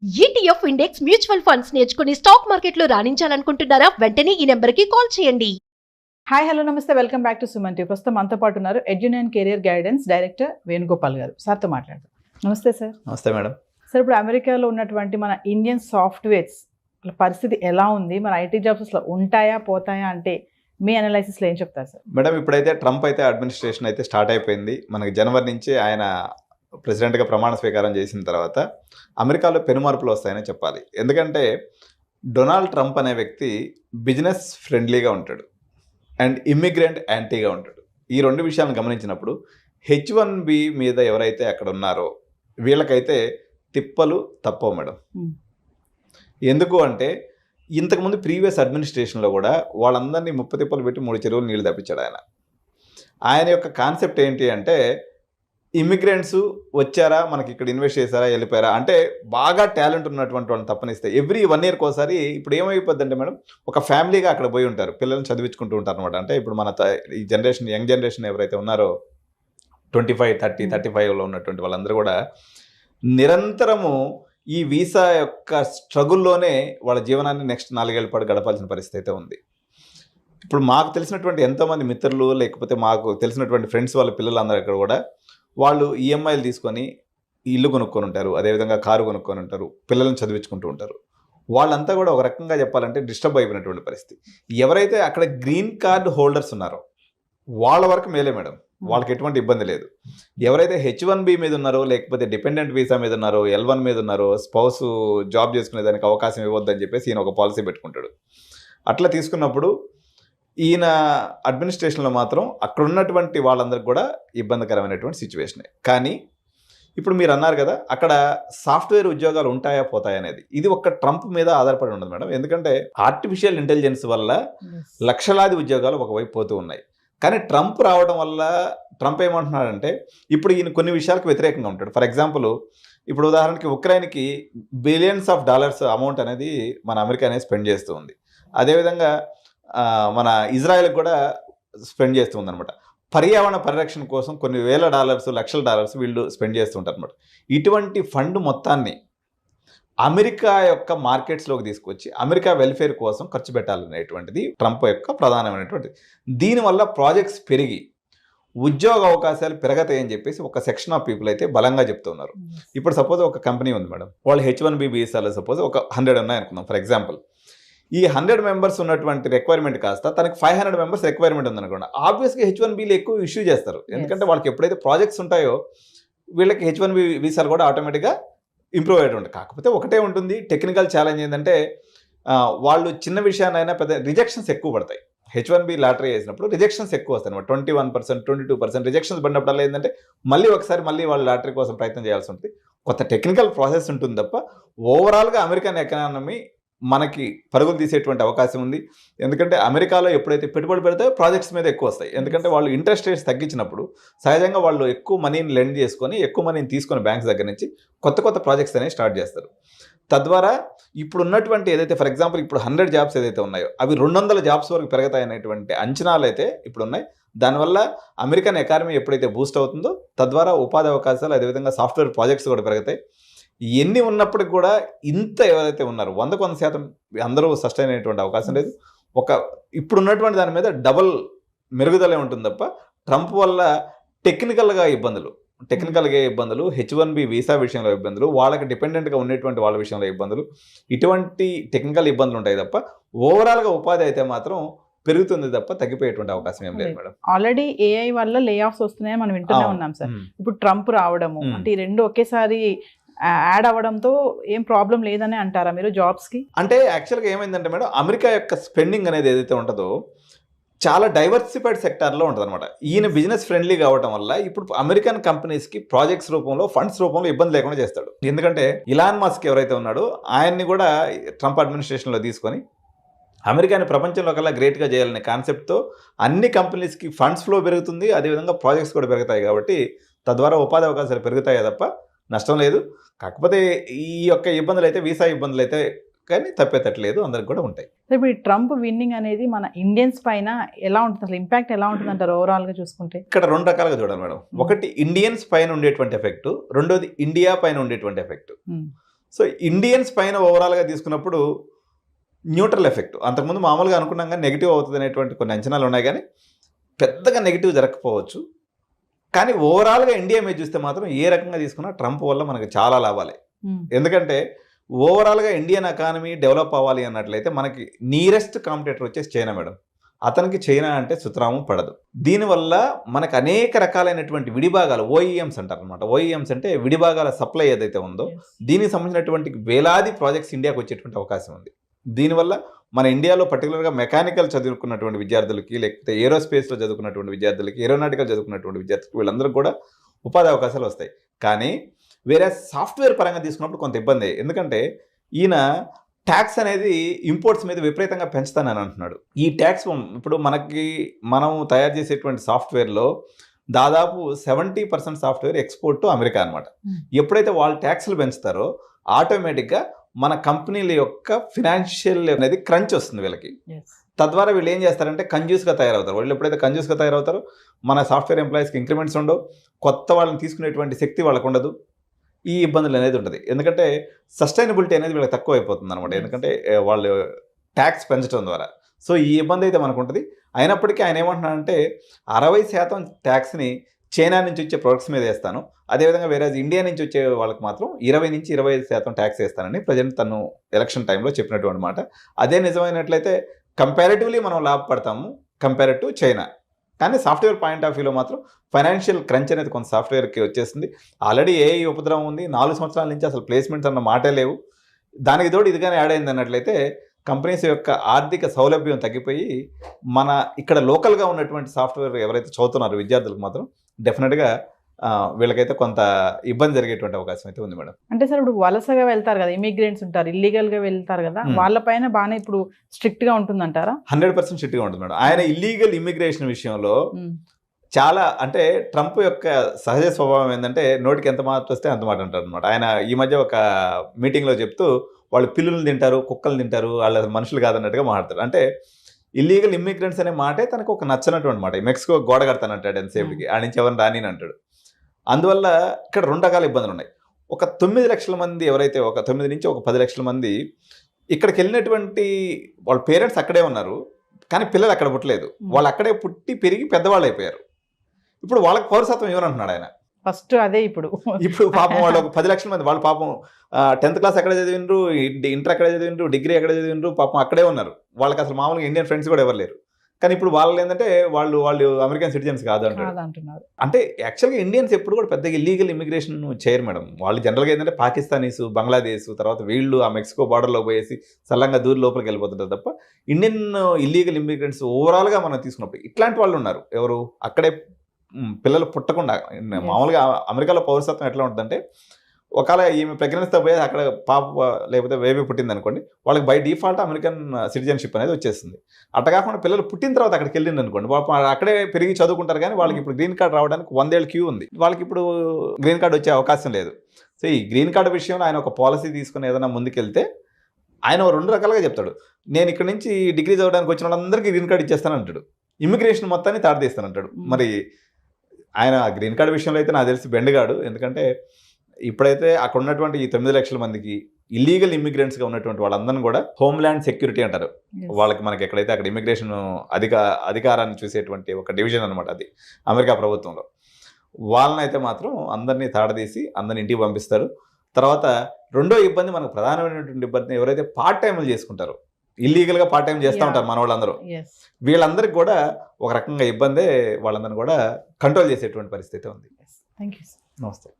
ETF index mutual funds నేర్చుకుని stock మార్కెట్లో రాణించాలనుకుంటున్నారా? వెంటనే ఈ నెంబర్కి కాల్ చేయండి. హాయ్ హలో నమస్తే, welcome back to Suman TV. ప్రస్తుతం మనతో పాటు ఉన్నారు ఎడ్యున్ కెరియర్ గైడెన్స్ డైరెక్టర్ వేణుగోపాల్ గారు. సార్తో మాట్లాడదాం. నమస్తే సార్. నమస్తే మేడం. సార్, ఇప్పుడు అమెరికాలో ఉన్నటువంటి మన ఇండియన్ సాఫ్ట్వేర్స్ పరిస్థితి ఎలా ఉంది? మన ఐటీ జాబ్స్ అసలు ఉంటాయా పోతాయా అంటే మీ అనాలైసిస్లో ఏం చెప్తారు సార్? మేడం, ఇప్పుడైతే ట్రంప్ అయితే అడ్మినిస్ట్రేషన్ అయితే స్టార్ట్ అయిపోయింది. మనకి జనవరి నుంచి ఆయన ప్రెసిడెంట్గా ప్రమాణ స్వీకారం చేసిన తర్వాత అమెరికాలో పెనుమార్పులు వస్తాయని చెప్పాలి. ఎందుకంటే డొనాల్డ్ ట్రంప్ అనే వ్యక్తి బిజినెస్ ఫ్రెండ్లీగా ఉంటాడు అండ్ ఇమ్మిగ్రెంట్ యాంటీగా ఉంటాడు. ఈ రెండు విషయాలను గమనించినప్పుడు H1B మీద ఎవరైతే అక్కడ ఉన్నారో వీళ్ళకైతే తిప్పలు తప్పవు మేడం. ఎందుకు అంటే ఇంతకుముందు ప్రీవియస్ అడ్మినిస్ట్రేషన్లో కూడా వాళ్ళందరినీ ముప్ప తిప్పలు పెట్టి 3 చెరువులు నీళ్ళు తప్పించాడు ఆయన. ఆయన యొక్క కాన్సెప్ట్ ఏంటి అంటే ఇమిగ్రెంట్స్ వచ్చారా, మనకి ఇక్కడ ఇన్వెస్ట్ చేశారా, వెళ్ళిపోయారా అంటే బాగా టాలెంట్ ఉన్నటువంటి వాళ్ళని తప్పనిస్తే ఎవ్రీ 1 ఇయర్కి ఒకసారి ఇప్పుడు ఏమైపోద్ది అంటే మేడం, ఒక ఫ్యామిలీగా అక్కడ పోయి ఉంటారు, పిల్లల్ని చదివించుకుంటూ ఉంటారు అనమాట. అంటే ఇప్పుడు మన ఈ జనరేషన్, యంగ్ జనరేషన్ ఎవరైతే ఉన్నారో 25, 30, 35లో ఉన్నటువంటి వాళ్ళందరూ కూడా నిరంతరము ఈ వీసా యొక్క స్ట్రగుల్లోనే వాళ్ళ జీవనాన్ని నెక్స్ట్ 4 ఏళ్ల పాటు గడపాల్సిన పరిస్థితి అయితే ఉంది. ఇప్పుడు మాకు తెలిసినటువంటి ఎంతోమంది మిత్రులు, లేకపోతే మాకు తెలిసినటువంటి ఫ్రెండ్స్ వాళ్ళ పిల్లలందరూ అక్కడ కూడా వాళ్ళు ఈఎంఐలు తీసుకొని ఇల్లు కొనుక్కొని ఉంటారు, అదేవిధంగా కారు కొనుక్కొని ఉంటారు, పిల్లల్ని చదివించుకుంటూ ఉంటారు. వాళ్ళంతా కూడా ఒక రకంగా చెప్పాలంటే డిస్టర్బ్ అయిపోయినటువంటి పరిస్థితి. ఎవరైతే అక్కడ గ్రీన్ కార్డ్ హోల్డర్స్ ఉన్నారో వాళ్ళ వరకు మేలే మేడం, వాళ్ళకి ఎటువంటి ఇబ్బంది లేదు. ఎవరైతే H1B మీద ఉన్నారో, లేకపోతే డిపెండెంట్ వీసా మీద ఉన్నారో, L1 మీద ఉన్నారో, స్పౌస్ జాబ్ చేసుకునే దానికి అవకాశం ఇవ్వద్దని చెప్పేసి ఈయన ఒక పాలసీ పెట్టుకుంటాడు. అట్లా తీసుకున్నప్పుడు ఈయన అడ్మినిస్ట్రేషన్లో మాత్రం అక్కడ ఉన్నటువంటి వాళ్ళందరికీ కూడా ఇబ్బందికరమైనటువంటి సిచ్యువేషనే. కానీ ఇప్పుడు మీరు అన్నారు కదా, అక్కడ సాఫ్ట్వేర్ ఉద్యోగాలు ఉంటాయా పోతాయా అనేది, ఇది ఒక్క ట్రంప్ మీద ఆధారపడి ఉండదు మేడం. ఎందుకంటే ఆర్టిఫిషియల్ ఇంటెలిజెన్స్ వల్ల లక్షలాది ఉద్యోగాలు ఒకవైపు పోతూ ఉన్నాయి. కానీ ట్రంప్ రావడం వల్ల ట్రంప్ ఏమంటున్నాడంటే ఇప్పుడు ఈయన కొన్ని విషయాలకు వ్యతిరేకంగా ఉంటాడు. ఫర్ ఎగ్జాంపుల్, ఇప్పుడు ఉదాహరణకి ఉక్రెయిన్కి బిలియన్స్ ఆఫ్ డాలర్స్ అమౌంట్ అనేది మన అమెరికా అనేది స్పెండ్ చేస్తూ ఉంది. అదేవిధంగా మన ఇజ్రాయెల్కి కూడా స్పెండ్ చేస్తూ ఉందన్నమాట. పర్యావరణ పరిరక్షణ కోసం కొన్ని వేల డాలర్స్, లక్షల డాలర్స్ వీళ్ళు స్పెండ్ చేస్తూ ఉంటారు అనమాట. ఇటువంటి ఫండ్ మొత్తాన్ని అమెరికా యొక్క మార్కెట్స్లోకి తీసుకొచ్చి అమెరికా వెల్ఫేర్ కోసం ఖర్చు పెట్టాలనేటువంటిది ట్రంప్ యొక్క ప్రధానమైనటువంటిది. దీనివల్ల ప్రాజెక్ట్స్ పెరిగి ఉద్యోగ అవకాశాలు పెరగతాయని చెప్పేసి ఒక సెక్షన్ ఆఫ్ పీపుల్ అయితే బలంగా చెప్తున్నారు. ఇప్పుడు సపోజ్ ఒక కంపెనీ ఉంది మేడం, వాళ్ళు H1B వీసాలో సపోజ్ ఒక 100 ఉన్నాయనుకుందాం ఫర్ ఎగ్జాంపుల్. ఈ 100 మెంబర్స్ ఉన్నటువంటి రిక్వైర్మెంట్ కాస్త తనకి 500 మెంబర్స్ రిక్వైర్మెంట్ ఉందనుకోండి, ఆబ్వియస్గా H1Bలు ఎక్కువ ఇష్యూ చేస్తారు. ఎందుకంటే వాళ్ళకి ఎప్పుడైతే ప్రాజెక్ట్స్ ఉంటాయో వీళ్ళకి H1B వీసాలు కూడా ఆటోమేటిక్గా ఇంప్రూవ్ అయ్యేది ఉంటుంది. కాకపోతే ఒకటే ఉంటుంది, టెక్నికల్ ఛాలెంజ్ ఏంటంటే వాళ్ళు చిన్న విషయాన్నైనా పెద్ద రిజెక్షన్స్ ఎక్కువ పడతాయి. H1B లాటరీ వేసినప్పుడు రిజెక్షన్స్ ఎక్కువ వస్తాయి అనమాట. 21%, 22% రిజెక్షన్స్ పడినప్పుడల్లా ఏంటంటే మళ్ళీ వాళ్ళు లాటరీ కోసం ప్రయత్నం చేయాల్సి ఉంటుంది. కొత్త టెక్నికల్ ప్రాసెస్ ఉంటుంది తప్ప ఓవరాల్గా అమెరికన్ ఎకానమీ మనకి పరుగులు తీసేటువంటి అవకాశం ఉంది. ఎందుకంటే అమెరికాలో ఎప్పుడైతే పెట్టుబడి పెడితే ప్రాజెక్ట్స్ మీద ఎక్కువ వస్తాయి. ఎందుకంటే వాళ్ళు ఇంట్రెస్ట్ రేట్స్ తగ్గించినప్పుడు సహజంగా వాళ్ళు ఎక్కువ మనీని లెండ్ చేసుకొని, ఎక్కువ మనీని తీసుకొని బ్యాంక్స్ దగ్గర నుంచి కొత్త ప్రాజెక్ట్స్ అనేవి స్టార్ట్ చేస్తారు. తద్వారా ఇప్పుడు ఉన్నటువంటి ఏదైతే ఫర్ ఎగ్జాంపుల్ ఇప్పుడు 100 జాబ్స్ ఏదైతే ఉన్నాయో అవి 200 జాబ్స్ వరకు పెరుగుతాయి అనేటువంటి అంచనాలు అయితే ఇప్పుడు ఉన్నాయి. దానివల్ల అమెరికన్ ఎకానమీ ఎప్పుడైతే బూస్ట్ అవుతుందో తద్వారా ఉపాధి అవకాశాలు, అదేవిధంగా సాఫ్ట్వేర్ ప్రాజెక్ట్స్ కూడా పెరుగుతాయి. ఎన్ని ఉన్నప్పటికి కూడా ఇంత ఎవరైతే ఉన్నారో 100% అందరూ సస్టైన్ అయ్యేటువంటి అవకాశం లేదు. ఇప్పుడు ఉన్నటువంటి దాని మీద డబల్ మెరుగుదలే ఉంటుంది తప్ప ట్రంప్ వల్ల టెక్నికల్గా ఇబ్బందులు, H1B వీసా విషయంలో ఇబ్బందులు, వాళ్ళకి డిపెండెంట్గా ఉండేటువంటి వాళ్ళ విషయంలో ఇబ్బందులు, ఇటువంటి టెక్నికల్ ఇబ్బందులు ఉంటాయి తప్ప ఓవరాల్గా ఉపాధి అయితే మాత్రం పెరుగుతుంది తప్ప తగ్గిపోయేటువంటి అవకాశం ఏం లేదు మేడం. ఆల్రెడీ AI వల్ల లే ఆఫ్స్ వస్తున్నాయని మనం వింటూనే ఉన్నాం సార్. ఇప్పుడు ట్రంప్ రావడము అంటే ఈ రెండు ఒకేసారి యాడ్ అవ్వడంతో ఏం ప్రాబ్లం లేదని అంటారా మీరు జాబ్స్కి? అంటే యాక్చువల్గా ఏమైందంటే మేడం, అమెరికా యొక్క స్పెండింగ్ అనేది ఏదైతే ఉంటుందో చాలా డైవర్సిఫైడ్ సెక్టార్లో ఉంటుంది అనమాట. ఈయన బిజినెస్ ఫ్రెండ్లీ కావడం వల్ల ఇప్పుడు అమెరికన్ కంపెనీస్కి ప్రాజెక్ట్స్ రూపంలో, ఫండ్స్ రూపంలో ఇబ్బంది లేకుండా చేస్తాడు. ఎందుకంటే ఇలాన్ మస్క్ ఎవరైతే ఉన్నాడో ఆయన్ని కూడా ట్రంప్ అడ్మినిస్ట్రేషన్లో తీసుకొని అమెరికాని ప్రపంచంలో కల్లా గ్రేట్గా చేయాలనే కాన్సెప్ట్తో అన్ని కంపెనీస్కి ఫండ్స్ ఫ్లో పెరుగుతుంది, అదేవిధంగా ప్రాజెక్ట్స్ కూడా పెరుగుతాయి. కాబట్టి తద్వారా ఉపాధి అవకాశాలు పెరుగుతాయి తప్ప నష్టం లేదు. కాకపోతే ఈ యొక్క ఇబ్బందులు అయితే, వీసా ఇబ్బందులు అయితే కానీ తప్పేటట్లేదు, అందరికి కూడా ఉంటాయి. ఇప్పుడు ఈ ట్రంప్ విన్నింగ్ అనేది మన ఇండియన్స్ పైన ఎలా ఉంటుంది, అసలు ఇంపాక్ట్ ఎలా ఉంటుంది అంటారు ఓవరాల్గా చూసుకుంటే? ఇక్కడ 2 రకాలుగా చూడాలి మేడం. ఒకటి ఇండియన్స్ పైన ఉండేటువంటి ఎఫెక్ట్, రెండోది ఇండియా పైన ఉండేటువంటి ఎఫెక్ట్. సో ఇండియన్స్ పైన ఓవరాల్గా తీసుకున్నప్పుడు న్యూట్రల్ ఎఫెక్ట్. అంతకుముందు మామూలుగా అనుకున్నాం కానీ నెగిటివ్ అవుతుంది అనేటువంటి కొన్ని అంచనాలు ఉన్నాయి, కానీ పెద్దగా నెగిటివ్ జరగకపోవచ్చు. కానీ ఓవరాల్గా ఇండియా మీద చూస్తే మాత్రం ఏ రకంగా తీసుకున్నా ట్రంప్ వల్ల మనకు చాలా లాభాలే. ఎందుకంటే ఓవరాల్గా ఇండియన్ ఎకానమీ డెవలప్ అవ్వాలి అన్నట్లయితే మనకి నియరెస్ట్ కాంపిటేటర్ వచ్చేసి చైనా మేడం. అతనికి చైనా అంటే సుతరాము పడదు. దీనివల్ల మనకు అనేక రకాలైనటువంటి విడిభాగాలు, ఓఈఎంస్ అంటారు అనమాట. ఓఈఎంస్ అంటే విడిభాగాల సప్లై ఏదైతే ఉందో దీనికి సంబంధించినటువంటి వేలాది ప్రాజెక్ట్స్ ఇండియాకి వచ్చేటువంటి అవకాశం ఉంది. దీనివల్ల మన ఇండియాలో పర్టికులర్గా మెకానికల్ చదువుకున్నటువంటి విద్యార్థులకి, లేకపోతే ఏరోస్పేస్లో చదువుకున్నటువంటి విద్యార్థులకి, ఏరోనాటికల్ చదువుకున్నటువంటి విద్యార్థులకి వీళ్ళందరికీ కూడా ఉపాధి అవకాశాలు వస్తాయి. కానీ వేరే సాఫ్ట్వేర్ పరంగా తీసుకున్నప్పుడు కొంత ఇబ్బంది. ఎందుకంటే ఈయన ట్యాక్స్ అనేది ఇంపోర్ట్స్ మీద విపరీతంగా పెంచుతానని అంటున్నాడు. ఈ ట్యాక్స్ ఇప్పుడు మనం తయారు చేసేటువంటి సాఫ్ట్వేర్లో దాదాపు 70% సాఫ్ట్వేర్ ఎక్స్పోర్ట్ టు అమెరికా అనమాట. ఎప్పుడైతే వాళ్ళు ట్యాక్స్లు పెంచుతారో ఆటోమేటిక్గా మన కంపెనీల యొక్క ఫినాన్షియల్ అనేది క్రంచ్ వస్తుంది వీళ్ళకి. తద్వారా వీళ్ళు ఏం చేస్తారంటే కంజ్యూస్గా తయారవుతారు. వాళ్ళు ఎప్పుడైతే కంజ్యూస్గా తయారవుతారో మన సాఫ్ట్వేర్ ఎంప్లాయీస్కి ఇంక్రిమెంట్స్ ఉండవు, కొత్త వాళ్ళని తీసుకునేటువంటి శక్తి వాళ్ళకు ఉండదు, ఈ ఇబ్బందులు అనేది ఉంటుంది. ఎందుకంటే సస్టైనబిలిటీ అనేది వీళ్ళకి తక్కువ అయిపోతుంది అనమాట. ఎందుకంటే వాళ్ళు ట్యాక్స్ పెంచడం ద్వారా. సో ఈ ఇబ్బంది అయితే మనకు ఉంటుంది. అయినప్పటికీ ఆయన ఏమంటున్నాడంటే 60% ట్యాక్స్ని చైనా నుంచి వచ్చే ప్రొడక్ట్స్ మీద వేస్తాను, అదేవిధంగా వేరే ఇండియా నుంచి వచ్చే వాళ్ళకి మాత్రం 20 నుంచి 25% ట్యాక్స్ వేస్తానని ప్రజెంట్ తను ఎలక్షన్ టైంలో చెప్పినటువంటి మాట. అదే నిజమైనట్లయితే కంపారిటివ్లీ మనం లాభపడతాము కంపేర్ టు చైనా. కానీ సాఫ్ట్వేర్ పాయింట్ ఆఫ్ వ్యూలో మాత్రం ఫైనాన్షియల్ క్రంచ్ అనేది కొంత సాఫ్ట్వేర్కి వచ్చేసింది. ఆల్రెడీ ఏఐ ఉపద్రవం ఉంది. 4 సంవత్సరాల నుంచి అసలు ప్లేస్మెంట్స్ అన్న మాటే లేవు. దానికి తోడు ఇది కానీ యాడ్ అయింది అన్నట్లయితే కంపెనీస్ యొక్క ఆర్థిక సౌలభ్యం తగ్గిపోయి మన ఇక్కడ లోకల్గా ఉన్నటువంటి సాఫ్ట్వేర్ ఎవరైతే చదువుతున్నారో విద్యార్థులకు మాత్రం డెఫినెట్గా వీళ్ళకైతే కొంత ఇబ్బంది జరిగేటువంటి అవకాశం అయితే ఉంది మేడం. అంటే సార్ ఇప్పుడు వలసగా వెళ్తారు కదా, ఇమిగ్రెంట్స్ ఉంటారు, ఇల్లీగల్గా వెళ్తారు కదా, వాళ్ళపైన బాగానే ఇప్పుడు స్ట్రిక్ట్గా ఉంటుందంటారా? 100% స్ట్రిక్ట్గా ఉంటుంది మేడం. ఆయన ఇల్లీగల్ ఇమిగ్రేషన్ విషయంలో చాలా అంటే ట్రంప్ యొక్క సహజ స్వభావం ఏంటంటే నోటికి ఎంత మాట వస్తే అంత మాట అంటారు అనమాట. ఆయన ఈ మధ్య ఒక మీటింగ్లో చెప్తూ వాళ్ళు పిల్లులు తింటారు, కుక్కలు తింటారు, వాళ్ళు మనుషులు కాదన్నట్టుగా మాట్లాడతారు. అంటే ఇల్లీగల్ ఇమ్మిగ్రెంట్స్ అనే మాటే తనకు ఒక నచ్చనటువంటి మాట. మెక్సికో గోడ కడతానంటాడు ఎంతసేపుకి, ఆ నుంచి ఎవరిని రాని అంటాడు. అందువల్ల ఇక్కడ 2 రకాల ఇబ్బందులు ఉన్నాయి. ఒక 9 లక్షల మంది ఎవరైతే, ఒక 9 నుంచి ఒక 10 లక్షల మంది ఇక్కడికి వెళ్ళినటువంటి వాళ్ళ పేరెంట్స్ అక్కడే ఉన్నారు, కానీ పిల్లలు అక్కడ పుట్టలేదు. వాళ్ళు అక్కడే పుట్టి పెరిగి పెద్దవాళ్ళు అయిపోయారు. ఇప్పుడు వాళ్ళకి పౌరసత్వం ఇవ్వనంటున్నాడు ఆయన. ఫస్ట్ అదే ఇప్పుడు పాపం వాళ్ళు ఒక 10 లక్షల మంది, వాళ్ళు పాపం 10th క్లాస్ ఎక్కడ చదివిండ్రు, ఇంటర్ ఎక్కడ చదివిండ్రు, డిగ్రీ ఎక్కడ చదివిండ్రు, పాపం అక్కడే ఉన్నారు. వాళ్ళకి అసలు మామూలుగా ఇండియన్ ఫ్రెండ్స్ కూడా ఎవరు లేరు. కానీ ఇప్పుడు వాళ్ళు ఏంటంటే వాళ్ళు అమెరికన్ సిటిజన్స్ కాదు అంటున్నారు. అంటే యాక్చువల్గా ఇండియన్స్ ఎప్పుడు కూడా పెద్దగా ఇల్లీగల్ ఇమిగ్రేషన్ చేయరు మేడం. వాళ్ళు జనరల్గా ఏంటంటే పాకిస్తానీస్, బంగ్లాదేశ్, తర్వాత వీళ్ళు ఆ మెక్సికో బార్డర్లో పోయేసి సల్లంగా దూరి లోపలికి వెళ్ళిపోతుంటారు తప్ప ఇండియన్ ఇల్లీగల్ ఇమిగ్రెంట్స్ ఓవరాల్గా మనం తీసుకున్నప్పుడు ఇట్లాంటి వాళ్ళు ఉన్నారు. ఎవరు అక్కడే పిల్లలు పుట్టకుండా, మామూలుగా అమెరికాలో పౌరసత్వం ఎట్లా ఉంటుందంటే ఒకవేళ ఈమె ప్రెగ్నెన్సీతో పోయి అక్కడ పాప లేకపోతే బేబీ పుట్టింది అనుకోండి, వాళ్ళకి బై డిఫాల్ట్ అమెరికన్ సిటిజన్షిప్ అనేది వచ్చేస్తుంది. అట్లా కాకుండా పిల్లలు పుట్టిన తర్వాత అక్కడికి వెళ్ళింది అనుకోండి, అక్కడే పెరిగి చదువుకుంటారు, కానీ వాళ్ళకి ఇప్పుడు గ్రీన్ కార్డ్ రావడానికి 100 ఏళ్ళ క్యూ ఉంది. వాళ్ళకి ఇప్పుడు గ్రీన్ కార్డ్ వచ్చే అవకాశం లేదు. సో ఈ గ్రీన్ కార్డు విషయంలో ఆయన ఒక పాలసీ తీసుకుని ఏదైనా ముందుకెళ్తే ఆయన 2 రకాలుగా చెప్తాడు. నేను ఇక్కడ నుంచి డిగ్రీ చదవడానికి వచ్చిన వాళ్ళందరికీ గ్రీన్ కార్డ్ ఇచ్చేస్తాను అంటాడు, ఇమిగ్రేషన్ మొత్తాన్ని తాడదీస్తాను అంటాడు. మరి ఆయన గ్రీన్ కార్డు విషయంలో అయితే నాకు తెలిసి బెండగాడు. ఎందుకంటే ఇప్పుడైతే అక్కడ ఉన్నటువంటి ఈ 9 లక్షల మందికి ఇల్లీగల్ ఇమిగ్రెంట్స్గా ఉన్నటువంటి వాళ్ళందరినీ కూడా హోమ్ల్యాండ్ సెక్యూరిటీ అంటారు. వాళ్ళకి మనకి ఎక్కడైతే అక్కడ ఇమిగ్రేషన్ అధికారాన్ని చూసేటువంటి ఒక డివిజన్ అనమాట అది అమెరికా ప్రభుత్వంలో. వాళ్ళనైతే మాత్రం అందరినీ తాడదీసి అందరిని ఇంటికి పంపిస్తారు. తర్వాత రెండో ఇబ్బంది, మనకు ప్రధానమైనటువంటి ఇబ్బంది ఎవరైతే పార్ట్ టైంలు చేసుకుంటారో, ఇల్లీగల్గా పార్ట్ టైం చేస్తూ ఉంటారు మన వాళ్ళందరూ, వీళ్ళందరికీ కూడా ఒక రకంగా ఇబ్బందే. వాళ్ళందరినీ కూడా కంట్రోల్ చేసేటువంటి పరిస్థితి ఉంది. Thank you. నమస్తే.